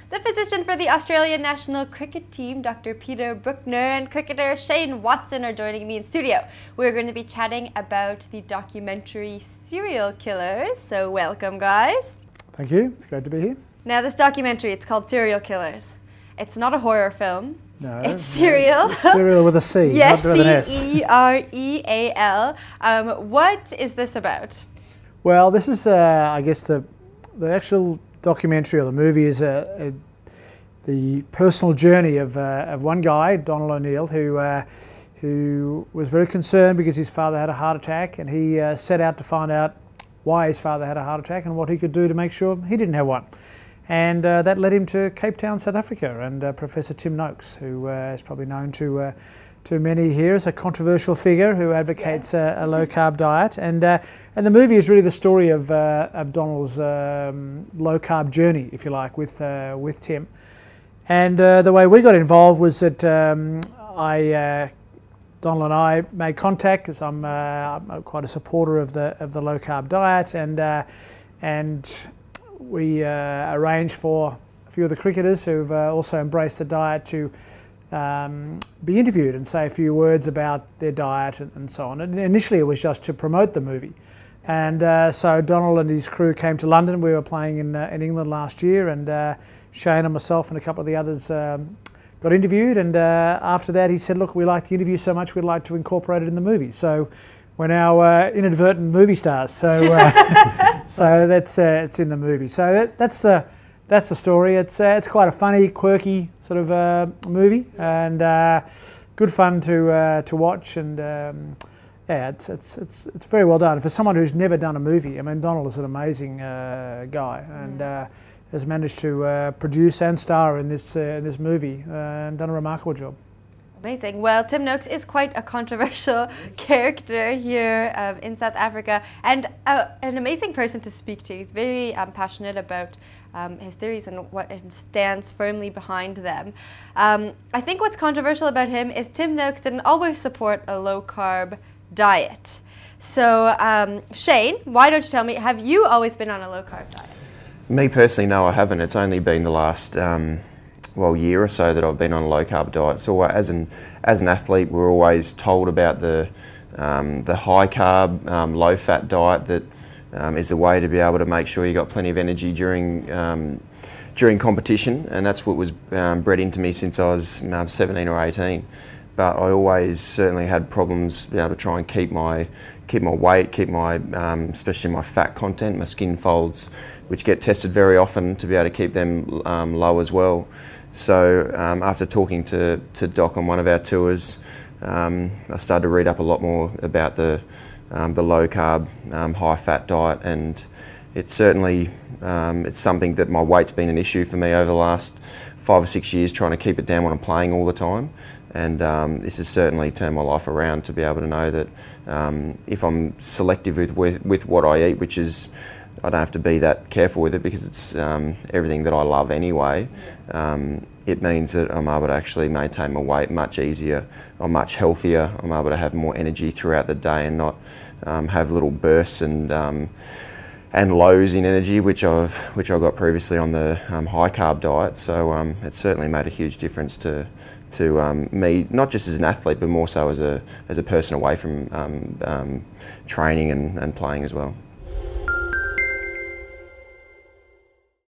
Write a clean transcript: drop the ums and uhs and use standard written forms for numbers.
The physician for the Australian national cricket team, Dr. Peter Brukner, and cricketer Shane Watson are joining me in studio. We're going to be chatting about the documentary Serial Killers. So welcome, guys. Thank you. It's great to be here. Now, this documentary, it's called Serial Killers. It's not a horror film. No, it's serial. It's serial with a C, yes, not with an S. C-E-R-E-A-L. What is this about? Well, this is, I guess, the actual documentary or the movie is the personal journey of one guy, Donald O'Neill, who was very concerned because his father had a heart attack, and he set out to find out why his father had a heart attack and what he could do to make sure he didn't have one. And that led him to Cape Town, South Africa, and Professor Tim Noakes, who is probably known to many here as a controversial figure who advocates a low-carb diet. And the movie is really the story of Donald's low-carb journey, if you like, with Tim. And the way we got involved was that Donald and I made contact because I'm quite a supporter of the low-carb diet, and we arranged for a few of the cricketers who've also embraced the diet to be interviewed and say a few words about their diet and so on. And initially it was just to promote the movie. And so Donald and his crew came to London. We were playing in England last year, and Shane and myself and a couple of the others got interviewed. And after that he said, look, we like the interview so much we'd like to incorporate it in the movie. So we're now inadvertent movie stars. So so that's it's in the movie. So that's the story. It's quite a funny, quirky sort of movie, and good fun to watch. And yeah, it's very well done for someone who's never done a movie. I mean, Donald is an amazing guy, and has managed to produce and star in this movie, and done a remarkable job. Amazing. Well, Tim Noakes is quite a controversial character here in South Africa, and an amazing person to speak to. He's very passionate about his theories and stands firmly behind them. I think what's controversial about him is Tim Noakes didn't always support a low-carb diet. So, Shane, why don't you tell me, have you always been on a low-carb diet? Me personally, no, I haven't. It's only been the last year or so that I've been on a low carb diet. So as an athlete, we're always told about the high carb, low fat diet that is the way to be able to make sure you got plenty of energy during competition, and that's what was bred into me since I was 17 or 18. But I always certainly had problems being able to try and keep my weight, especially my fat content, my skin folds, which get tested very often to be able to keep them low as well. So after talking to Doc on one of our tours, I started to read up a lot more about the low carb, high fat diet, and it's certainly it's something that my weight's been an issue for me over the last 5 or 6 years, trying to keep it down when I'm playing all the time. And this has certainly turned my life around to be able to know that if I'm selective with what I eat, which is, I don't have to be that careful with it because it's everything that I love anyway, it means that I'm able to actually maintain my weight much easier. I'm much healthier. I'm able to have more energy throughout the day and not have little bursts and lows in energy, which I got previously on the high carb diet. So it's certainly made a huge difference to me, not just as an athlete, but more so as a person away from training and playing as well.